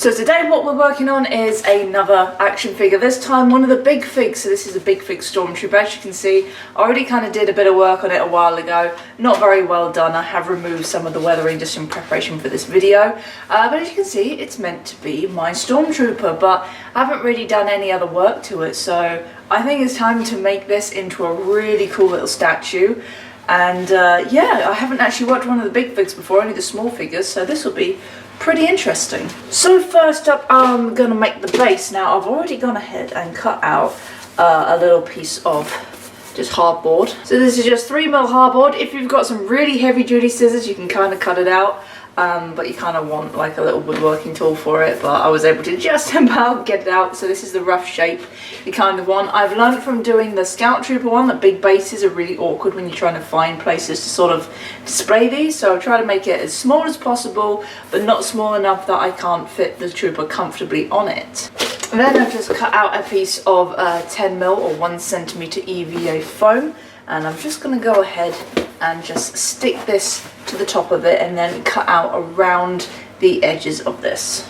So today what we're working on is another action figure, this time one of the Big Figs. So this is a Big Fig Stormtrooper. As you can see, I already kind of did a bit of work on it a while ago. Not very well done. I have removed some of the weathering just in preparation for this video. But as you can see, it's meant to be my Stormtrooper, but I haven't really done any other work to it. So I think it's time to make this into a really cool little statue. And yeah, I haven't actually worked on one of the Big Figs before, only the small figures, so this will be pretty interesting. So first up, I'm gonna make the base. Now I've already gone ahead and cut out a little piece of just hardboard. So this is just 3mm hardboard. If you've got some really heavy duty scissors, you can kind of cut it out. But you kind of want like a little woodworking tool for it, but I was able to just about get it out. So this is the rough shape you kind of want. I've learned from doing the Scout Trooper one that big bases are really awkward when you're trying to find places to sort of display these, so I'll try to make it as small as possible, but not small enough that I can't fit the trooper comfortably on it. And then I've just cut out a piece of 10mm or 1cm EVA foam, and I'm just going to go ahead and just stick this to the top of it and then cut out around the edges of this.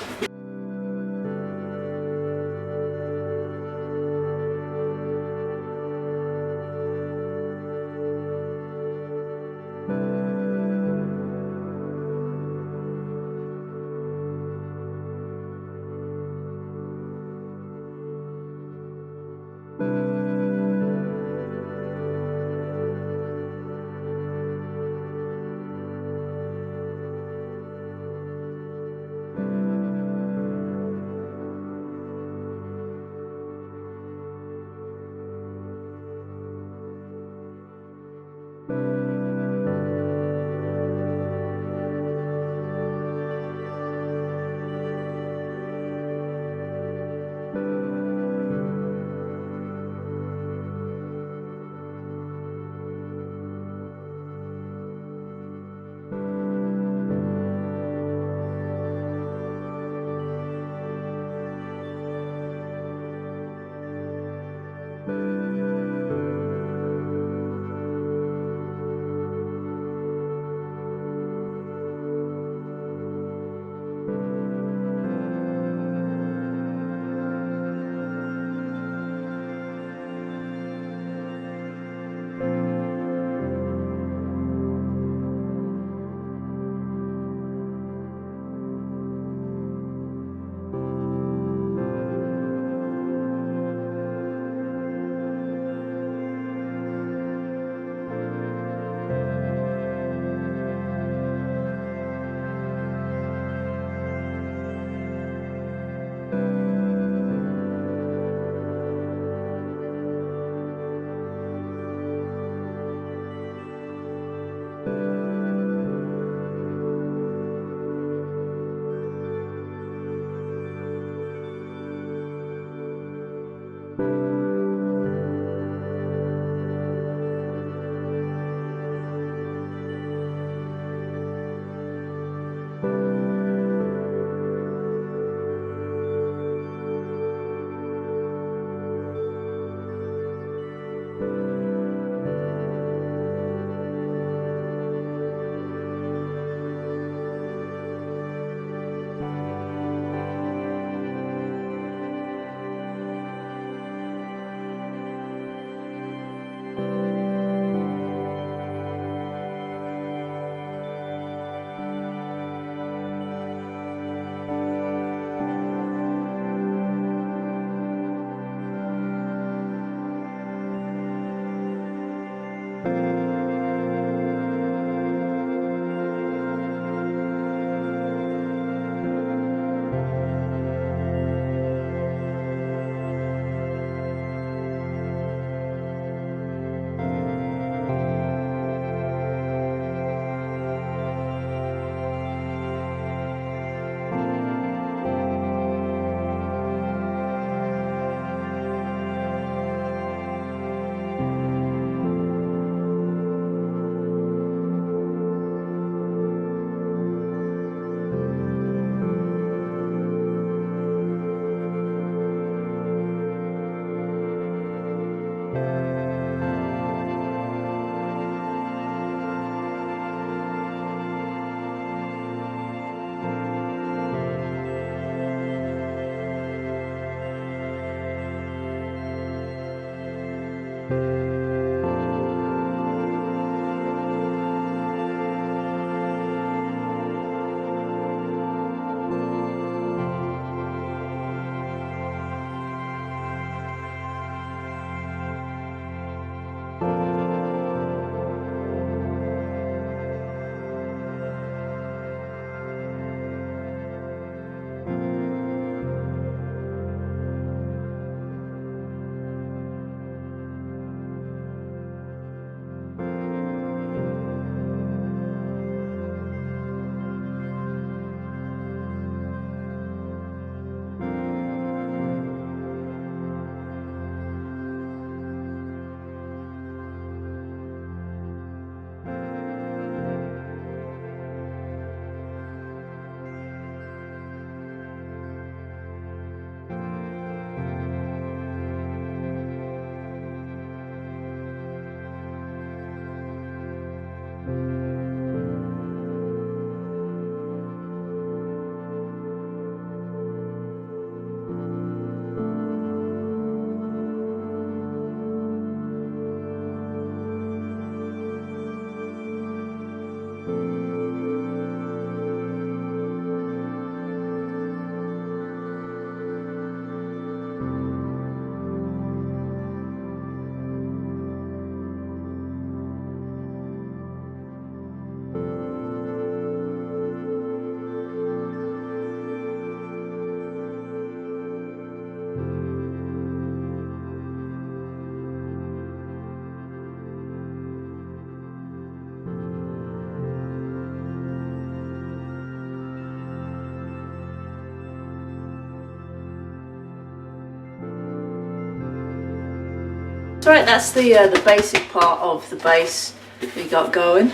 So right, that's the basic part of the base we got going.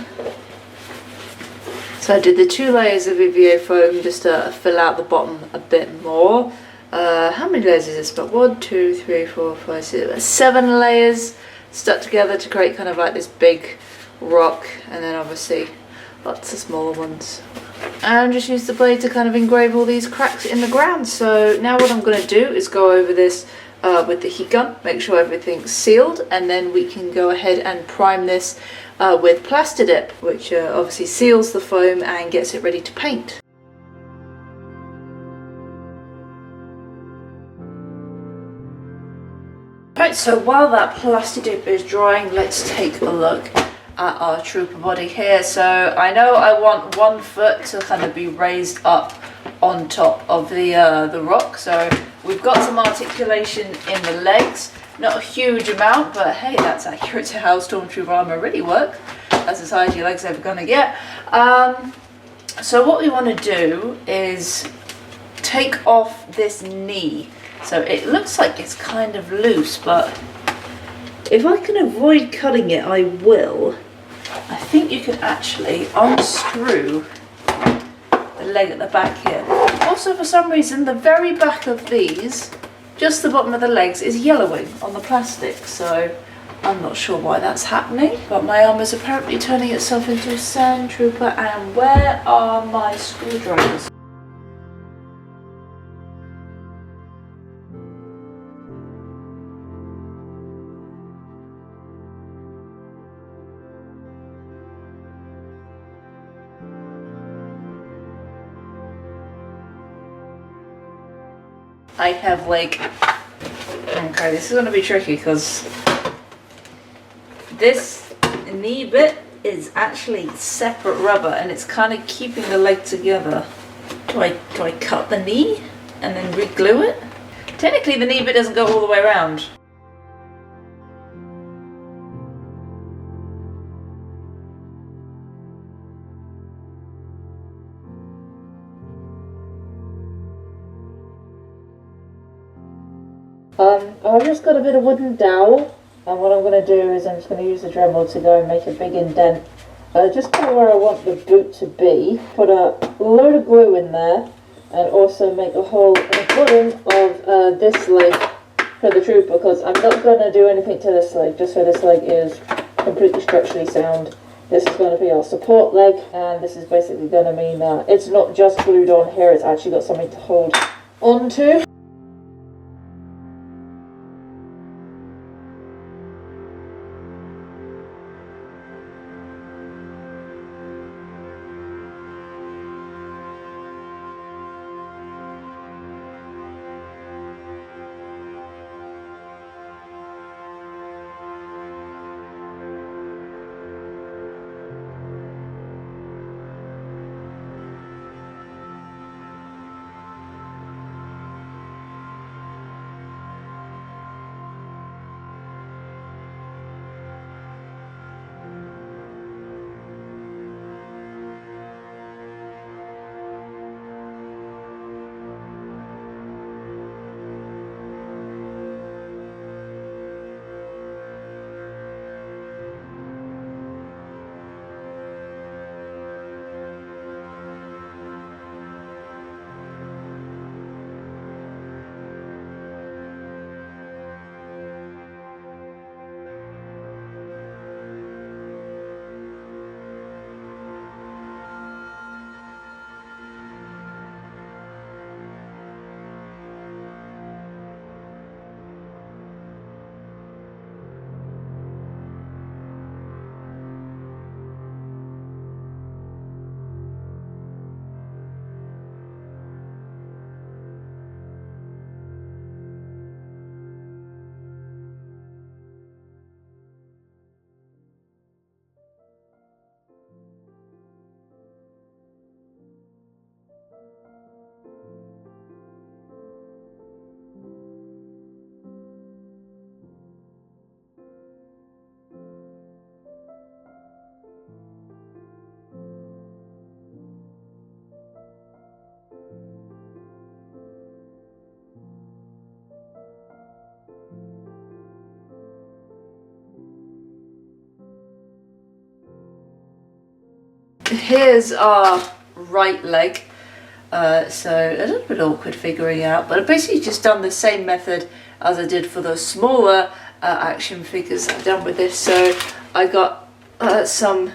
So I did the 2 layers of EVA foam just to fill out the bottom a bit more. How many layers is this? About 1, 2, 3, 4, 5, 6, 7 layers stuck together to create kind of like this big rock, and then obviously lots of smaller ones. And just use the blade to kind of engrave all these cracks in the ground. So now what I'm going to do is go over this with the heat gun, make sure everything's sealed, and then we can go ahead and prime this with Plastidip, which obviously seals the foam and gets it ready to paint. Right, so while that Plastidip is drying, let's take a look at our trooper body here. So I know I want 1 foot to kind of be raised up on top of the rock, so we've got some articulation in the legs, not a huge amount, but hey, that's accurate to how Stormtrooper armour really work. That's as high as your legs ever gonna get. So what we want to do is take off this knee. So it looks like it's kind of loose, but if I can avoid cutting it, I will. I think you can actually unscrew the leg at the back here. Also, for some reason, the very back of these, just the bottom of the legs, is yellowing on the plastic, so I'm not sure why that's happening, but my arm is apparently turning itself into a sand trooper. And where are my screwdrivers? I have like, okay, this is going to be tricky because this knee bit is actually separate rubber and it's kind of keeping the leg together. Do I cut the knee and then re-glue it? Technically the knee bit doesn't go all the way around. I've just got a bit of wooden dowel, and what I'm going to do is I'm just going to use the Dremel to go and make a big indent just kind of where I want the boot to be. Put a load of glue in there and also make a hole in the bottom of this leg for the trooper, because I'm not going to do anything to this leg, just so this leg is completely structurally sound. This is going to be our support leg, and this is basically going to mean that it's not just glued on here, it's actually got something to hold onto. here's our right leg. So a little bit awkward figuring out, but I've basically just done the same method as I did for the smaller action figures I've done with this. So I got some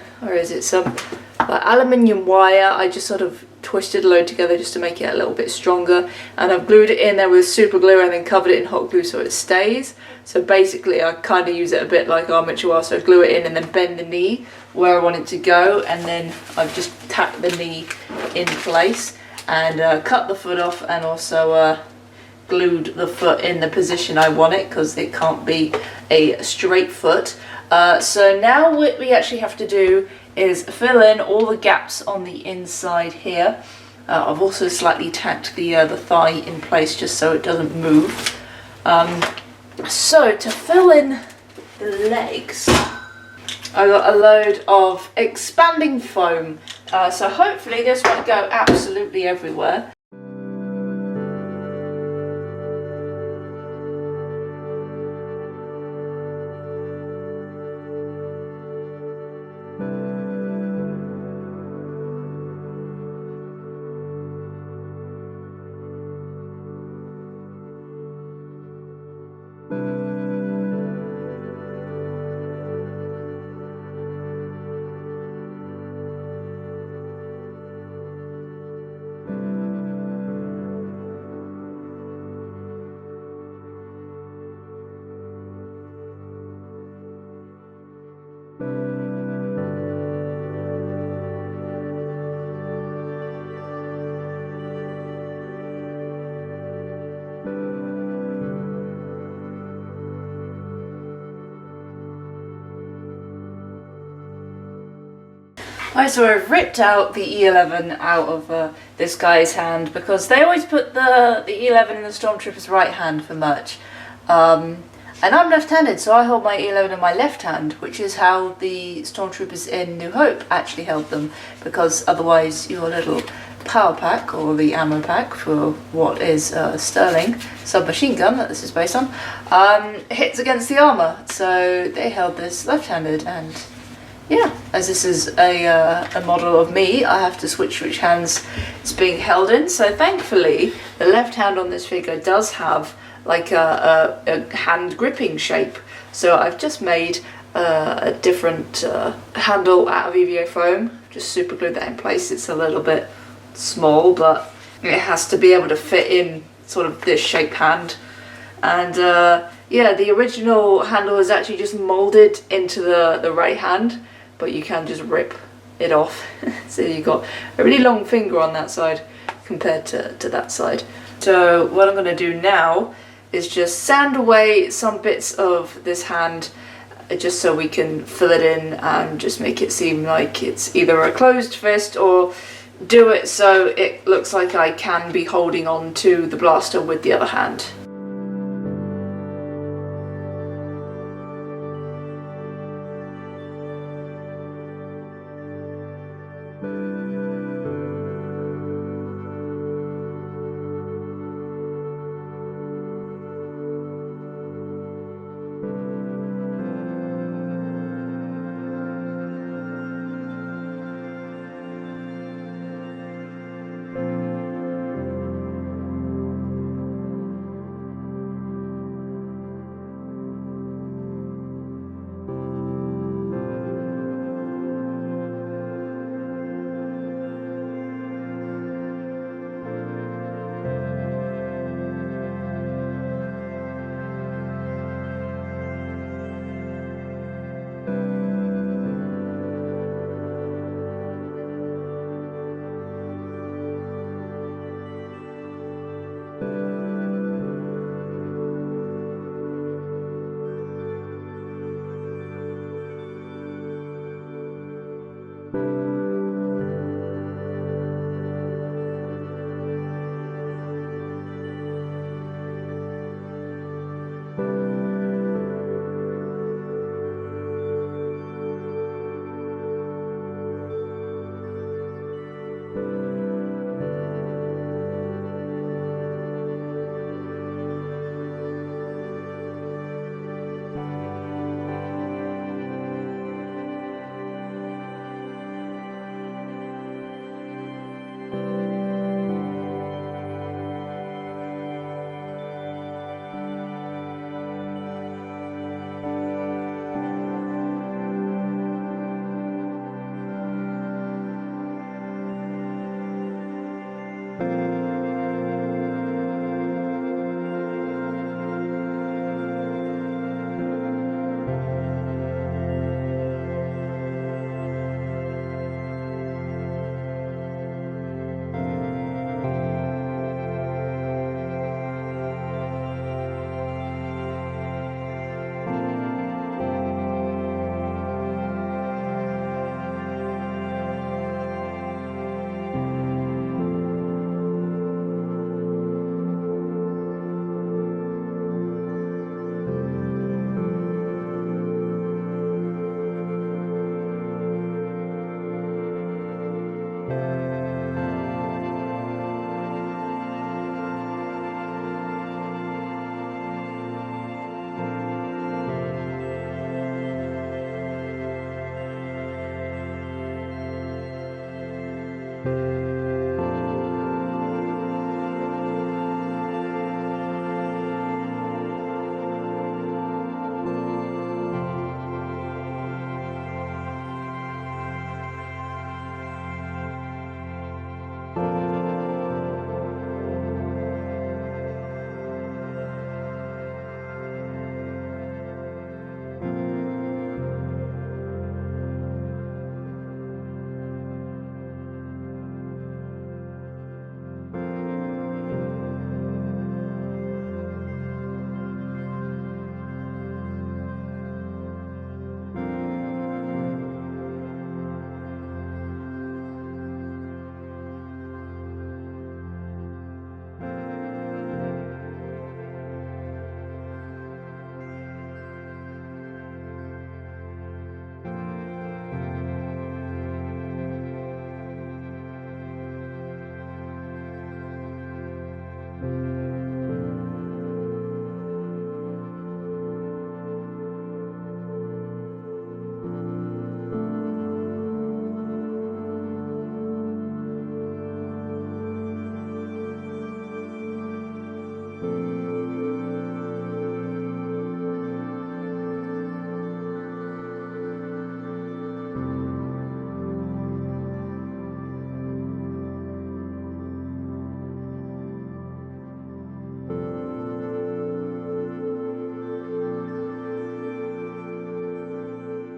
aluminium wire. I just sort of twisted a load together just to make it a little bit stronger, and I've glued it in there with super glue and then covered it in hot glue so it stays. So basically I kind of use it a bit like armature wire, so I glue it in and then bend the knee where I want it to go, and then I've just tacked the knee in place and cut the foot off, and also glued the foot in the position I want it, because it can't be a straight foot. So now what we actually have to do is fill in all the gaps on the inside here. I've also slightly tacked the thigh in place just so it doesn't move. So to fill in the legs, I got a load of expanding foam. So hopefully this won't go absolutely everywhere. Alright, so I've ripped out the E11 out of this guy's hand, because they always put the E11 in the Stormtrooper's right hand for merch. And I'm left-handed, so I hold my E11 in my left hand, which is how the Stormtroopers in New Hope actually held them, because otherwise your little power pack, or the ammo pack for what is Sterling submachine gun that this is based on, hits against the armour. So they held this left-handed, and yeah, as this is a model of me, I have to switch which hands it's being held in. So thankfully, the left hand on this figure does have like a hand gripping shape. So I've just made a different handle out of EVA foam. Just super glued that in place. It's a little bit small, but it has to be able to fit in sort of this shape hand. And yeah, the original handle is actually just molded into the right hand, but you can just rip it off. So you've got a really long finger on that side compared to that side. So what I'm going to do now is just sand away some bits of this hand, just so we can fill it in and just make it seem like it's either a closed fist, or do it so it looks like I can be holding on to the blaster with the other hand.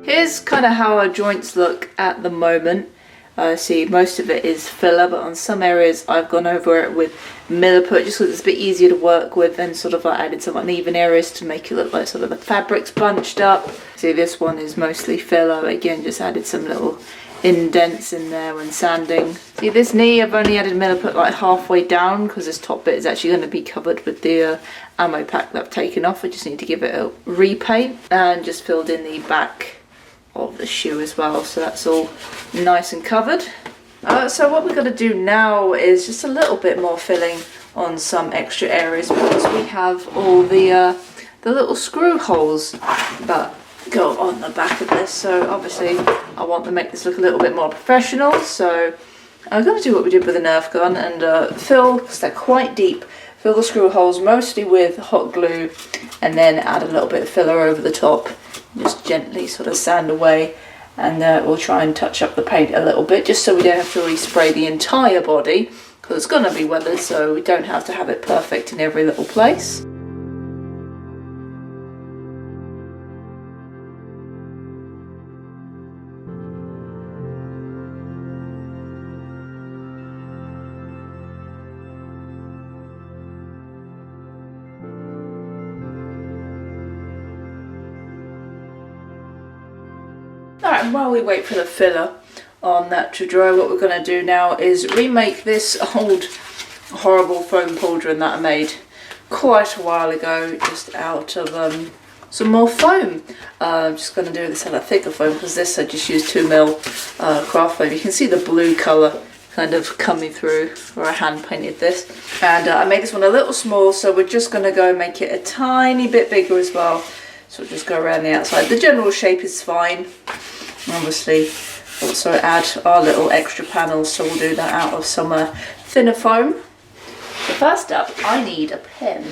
Here's kind of how our joints look at the moment. See, most of it is filler, but on some areas I've gone over it with Milliput just because it's a bit easier to work with, and sort of like added some uneven areas to make it look like sort of the fabric's bunched up. See, this one is mostly filler. Again, just added some little indents in there when sanding. See, this knee I've only added Milliput like halfway down because this top bit is actually going to be covered with the ammo pack that I've taken off. I just need to give it a repaint, and just filled in the back of the shoe as well, so that's all nice and covered. So what we're going to do now is just a little bit more filling on some extra areas, because we have all the little screw holes that go on the back of this. So obviously I want to make this look a little bit more professional, so I'm going to do what we did with the Nerf gun and fill, because they're quite deep, fill the screw holes mostly with hot glue, and then add a little bit of filler over the top. Just gently sort of sand away, and we'll try and touch up the paint a little bit just so we don't have to respray the entire body, because it's going to be weathered, so we don't have to have it perfect in every little place. Alright, and while we wait for the filler on that to dry, what we're going to do now is remake this old horrible foam pauldron that I made quite a while ago, just out of some more foam. I'm just going to do this out of thicker foam, because this I just used 2mm craft foam. You can see the blue colour kind of coming through where I hand painted this, and I made this one a little small, so we're just going to go make it a tiny bit bigger as well. So we'll just go around the outside. The general shape is fine. Obviously also add our little extra panels, so we'll do that out of some thinner foam. So first up, I need a pen.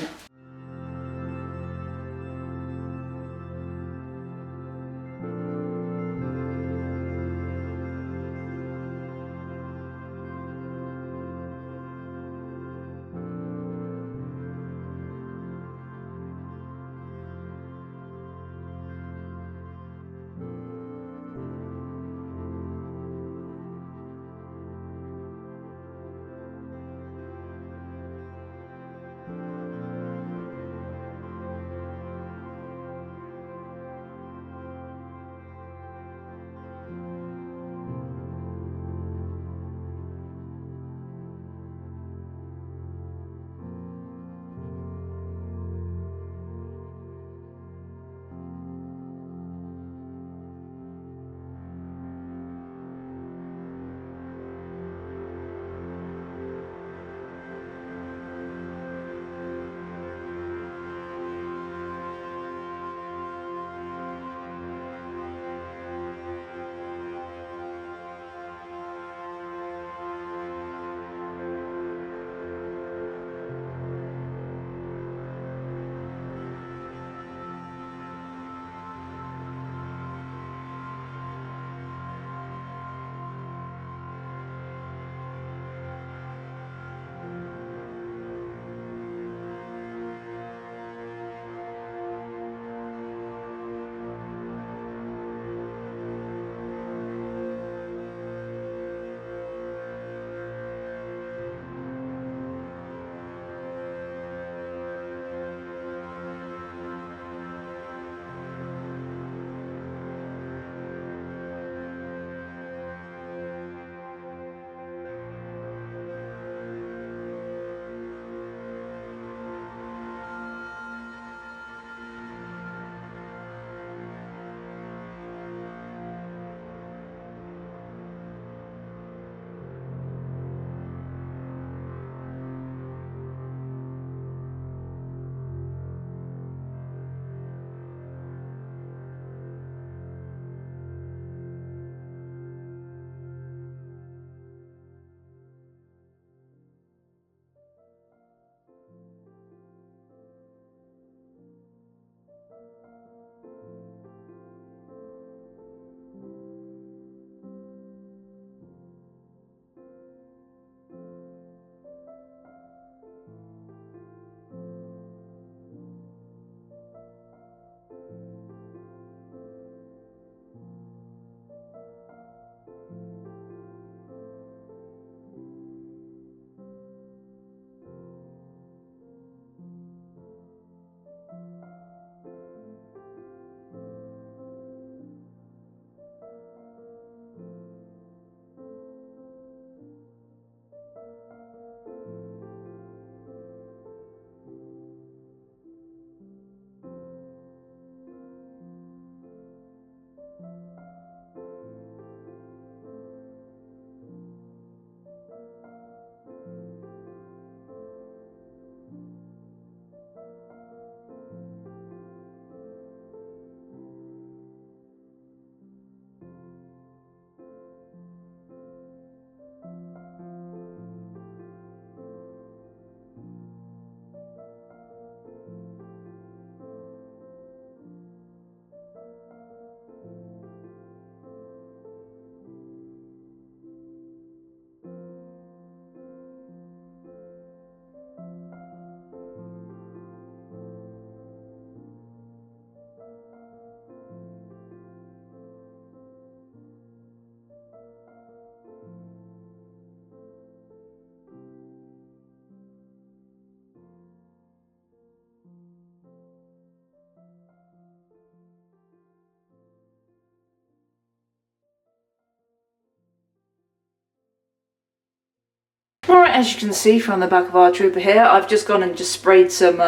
Alright, as you can see from the back of our trooper here, I've just gone and just sprayed some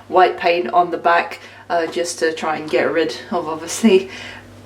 white paint on the back just to try and get rid of, obviously,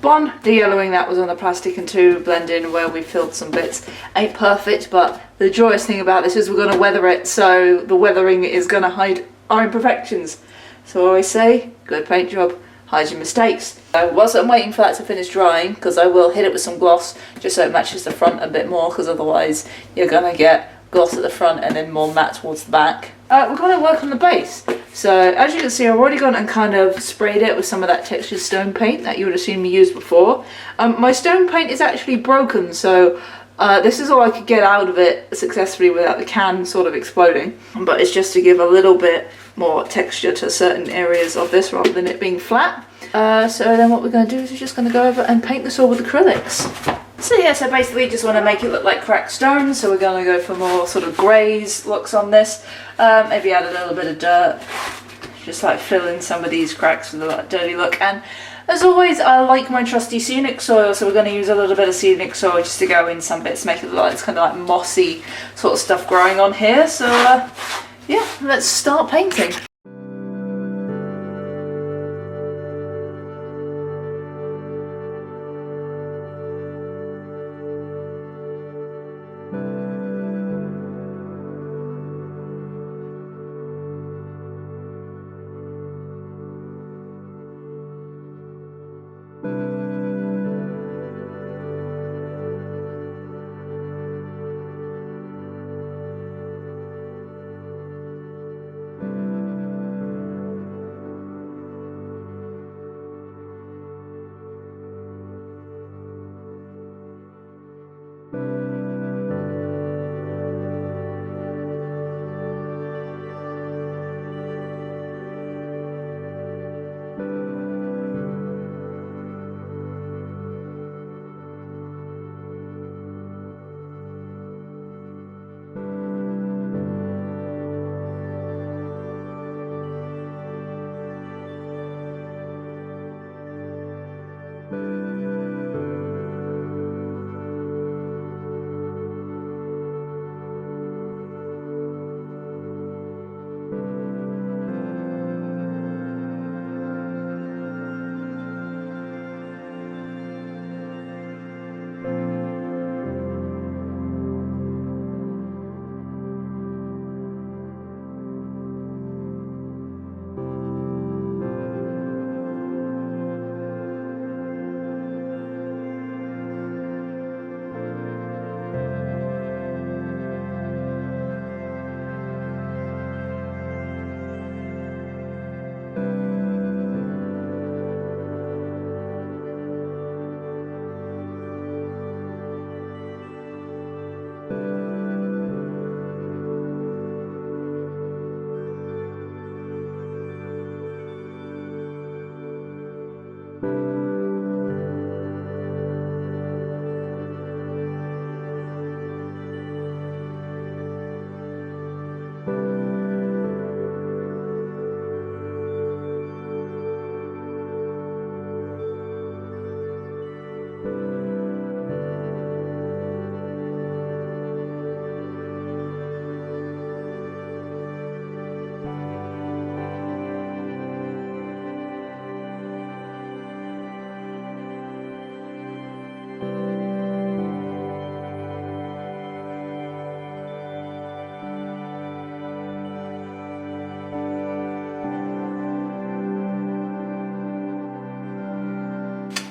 one, the yellowing that was on the plastic, and two, blend in where we filled some bits. Ain't perfect, but the joyous thing about this is we're going to weather it, so the weathering is going to hide our imperfections. So I always say, good paint job hides your mistakes. So whilst I'm waiting for that to finish drying, because I will hit it with some gloss just so it matches the front a bit more, because otherwise you're going to get gloss at the front and then more matte towards the back. We're going to work on the base. So as you can see, I've already gone and kind of sprayed it with some of that textured stone paint that you would have seen me use before. My stone paint is actually broken, so this is all I could get out of it successfully without the can sort of exploding. But it's just to give a little bit more texture to certain areas of this rather than it being flat. So then what we're going to do is we're just going to go over and paint this all with acrylics. So yeah, so basically just want to make it look like cracked stone, so we're going to go for more sort of greys looks on this. Maybe add a little bit of dirt, just like fill in some of these cracks with a dirty look. And as always, I like my trusty scenic soil, so we're going to use a little bit of scenic soil just to go in some bits, make it look like it's kind of like mossy sort of stuff growing on here. So yeah, let's start painting.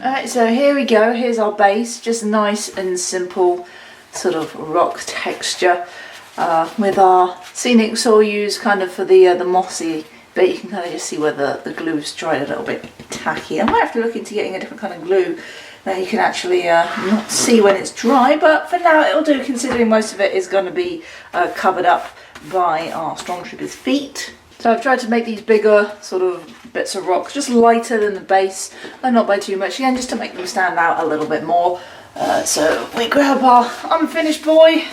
Alright, so here we go, here's our base, just nice and simple sort of rock texture with our scenic soil used kind of for the mossy bit. You can kind of just see where the glue's dried a little bit tacky. I might have to look into getting a different kind of glue that you can actually not see when it's dry, but for now it'll do, considering most of it is going to be covered up by our Stormtrooper's feet. So I've tried to make these bigger sort of bits of rocks, just lighter than the base, and not by too much, again, just to make them stand out a little bit more. So we grab our unfinished boy.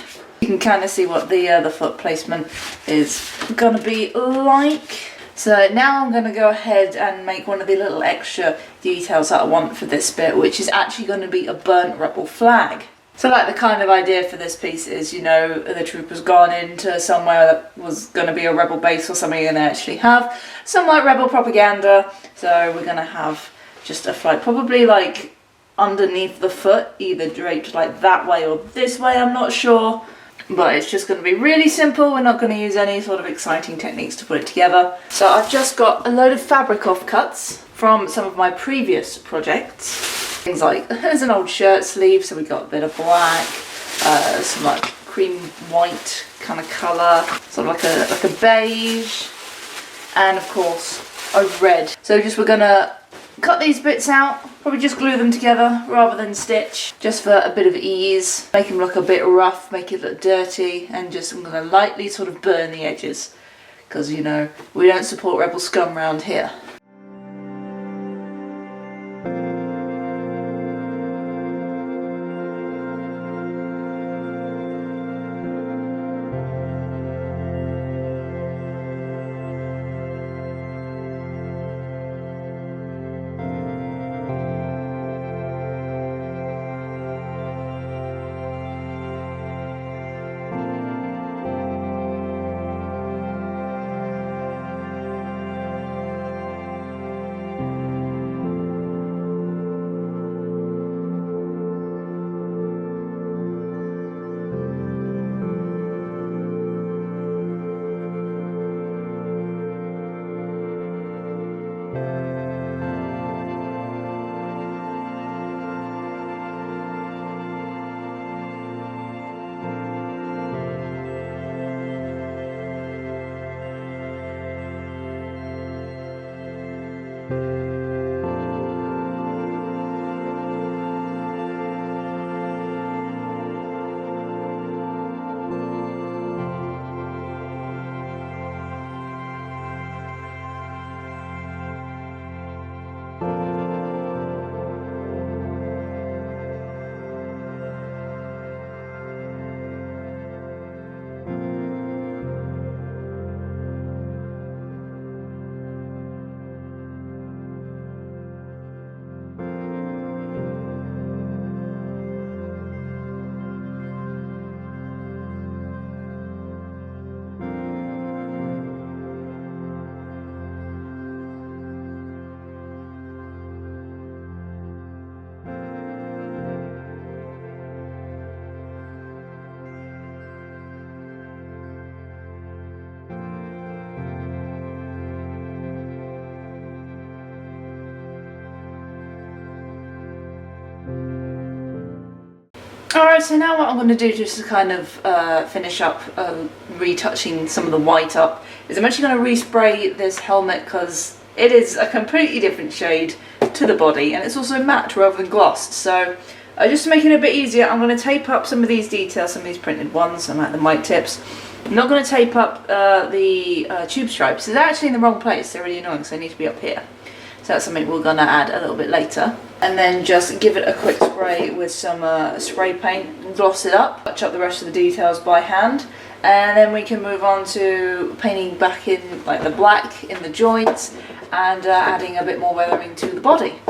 You can kind of see what the foot placement is going to be like. So now I'm going to go ahead and make one of the little extra details that I want for this bit, which is actually going to be a burnt rebel flag. So like the kind of idea for this piece is, you know, the trooper's gone into somewhere that was going to be a rebel base or something, and they actually have some like rebel propaganda. So we're going to have just a flight, probably like underneath the foot, either draped like that way or this way, I'm not sure. But it's just going to be really simple. We're not going to use any sort of exciting techniques to put it together. So I've just got a load of fabric offcuts from some of my previous projects. Things like, there's an old shirt sleeve, so we got a bit of black, some like cream white kind of colour, sort of like a beige, and of course a red. So we're gonna cut these bits out, probably just glue them together rather than stitch, just for a bit of ease, make them look a bit rough, make it look dirty, and just I'm gonna lightly sort of burn the edges, because you know, we don't support rebel scum around here. Alright, so now what I'm going to do just to kind of finish up retouching some of the white up is I'm actually going to respray this helmet because it is a completely different shade to the body and it's also matte rather than glossed. So just to make it a bit easier, I'm going to tape up some of these details, some of these printed ones, and like the mic tips. I'm not going to tape up the tube stripes. They're actually in the wrong place. They're really annoying, so they need to be up here. So that's something we're going to add a little bit later. And then just give it a quick spray with some spray paint and gloss it up. Touch up the rest of the details by hand. And then we can move on to painting back in like the black in the joints and adding a bit more weathering to the body.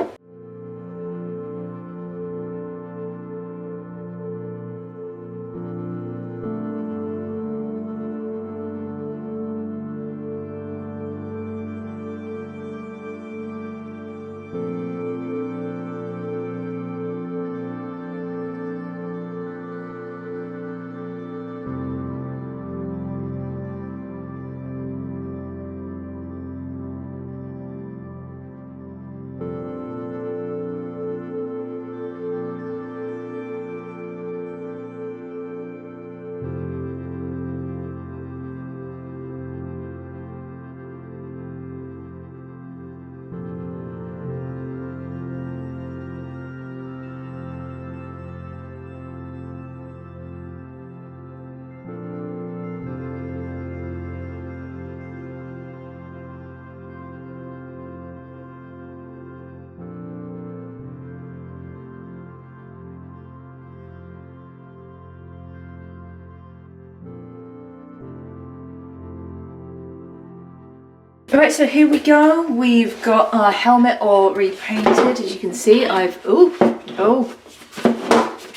Right, so here we go. We've got our helmet all repainted. As you can see, I've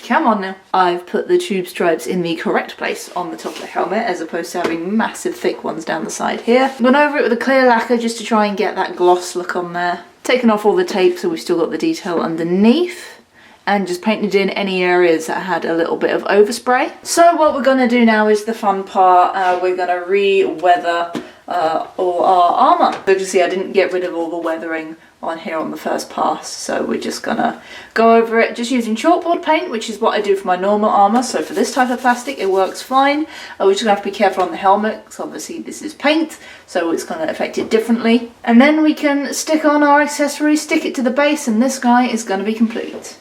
Come on now. I've put the tube stripes in the correct place on the top of the helmet as opposed to having massive thick ones down the side here. Gone over it with a clear lacquer just to try and get that gloss look on there. Taken off all the tape so we've still got the detail underneath. And just painted in any areas that had a little bit of overspray. So what we're going to do now is the fun part. We're going to re-weather all our armour. So you can see I didn't get rid of all the weathering on here on the first pass, so we're just gonna go over it just using chalkboard paint, which is what I do for my normal armour. So for this type of plastic it works fine. We're just gonna have to be careful on the helmet because obviously this is paint, so it's gonna affect it differently. And then we can stick on our accessory, stick it to the base, and this guy is gonna be complete.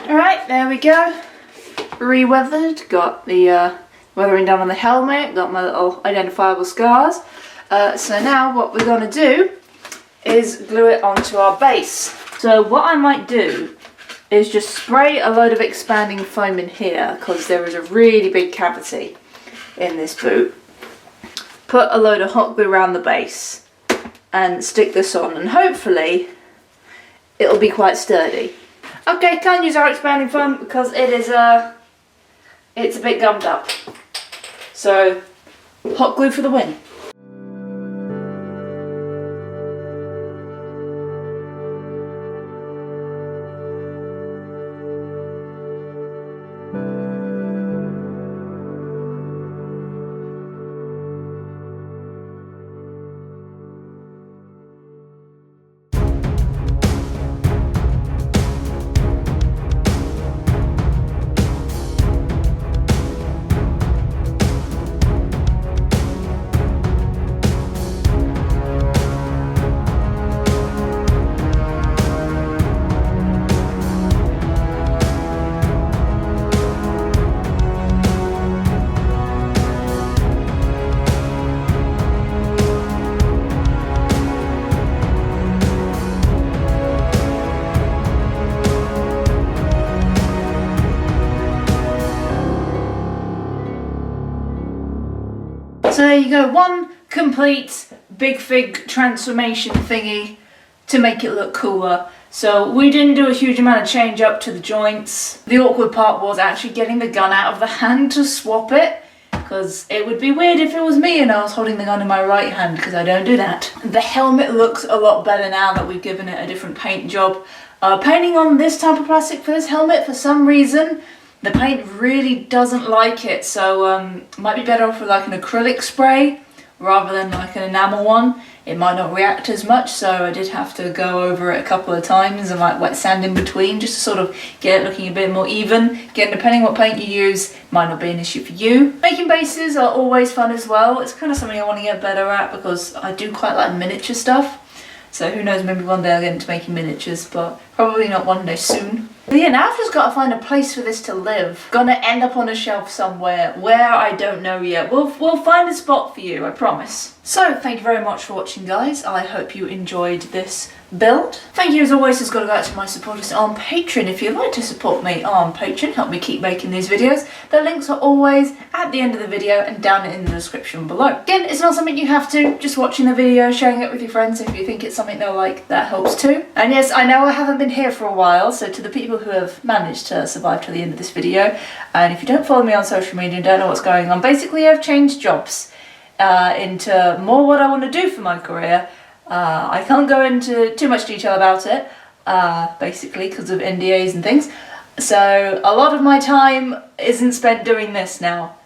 Alright, there we go. Re-weathered, got the weathering done on the helmet, got my little identifiable scars. So now what we're going to do is glue it onto our base. So what I might do is just spray a load of expanding foam in here because there is a really big cavity in this boot. Put a load of hot glue around the base and stick this on, and hopefully it'll be quite sturdy. Okay, can't use our expanding foam because it's a bit gummed up. So hot glue for the win. So there you go, one complete Big Fig transformation thingy to make it look cooler. So we didn't do a huge amount of change up to the joints. The awkward part was actually getting the gun out of the hand to swap it, because it would be weird if it was me and I was holding the gun in my right hand, because I don't do that. The helmet looks a lot better now that we've given it a different paint job. Painting on this type of plastic for this helmet, for some reason, the paint really doesn't like it, so might be better off with like an acrylic spray rather than like an enamel one. It might not react as much, so I did have to go over it a couple of times and like wet sand in between just to sort of get it looking a bit more even. Again, depending what paint you use, might not be an issue for you. Making bases are always fun as well. It's kind of something I want to get better at because I do quite like miniature stuff. So who knows, maybe one day I'll get into making miniatures, but probably not one day soon. But yeah, now I've just got to find a place for this to live. Gonna end up on a shelf somewhere, where I don't know yet. We'll find a spot for you, I promise. So, thank you very much for watching, guys. I hope you enjoyed this build. Thank you as always, has got to go out to my supporters on Patreon. If you'd like to support me on Patreon, help me keep making these videos, the links are always at the end of the video and down in the description below. Again, it's not something you have to, just watching the video, sharing it with your friends if you think it's something they'll like, that helps too. And yes, I know I haven't been here for a while, so to the people who have managed to survive to the end of this video, and if you don't follow me on social media and don't know what's going on, basically I've changed jobs into more what I want to do for my career. I can't go into too much detail about it, basically because of NDAs and things, so a lot of my time isn't spent doing this now,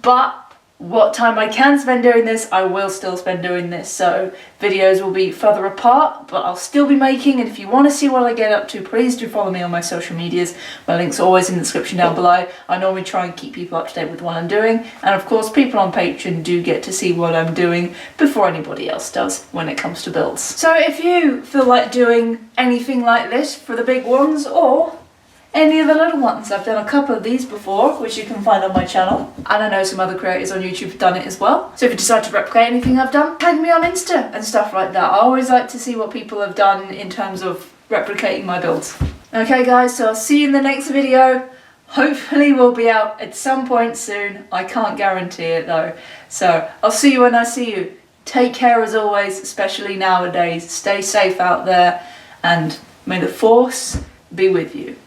but what time I can spend doing this, I will still spend doing this. So videos will be further apart, but I'll still be making, and if you want to see what I get up to, please do follow me on my social medias. My links are always in the description down below. I normally try and keep people up to date with what I'm doing, and of course people on Patreon do get to see what I'm doing before anybody else does when it comes to builds. So if you feel like doing anything like this for the big ones, or any of the little ones, I've done a couple of these before, which you can find on my channel, and I know some other creators on YouTube have done it as well. So if you decide to replicate anything I've done, tag me on Insta and stuff like that. I always like to see what people have done in terms of replicating my builds. Okay guys, so I'll see you in the next video. Hopefully we'll be out at some point soon. I can't guarantee it though. So I'll see you when I see you. Take care as always, especially nowadays. Stay safe out there, and may the force be with you.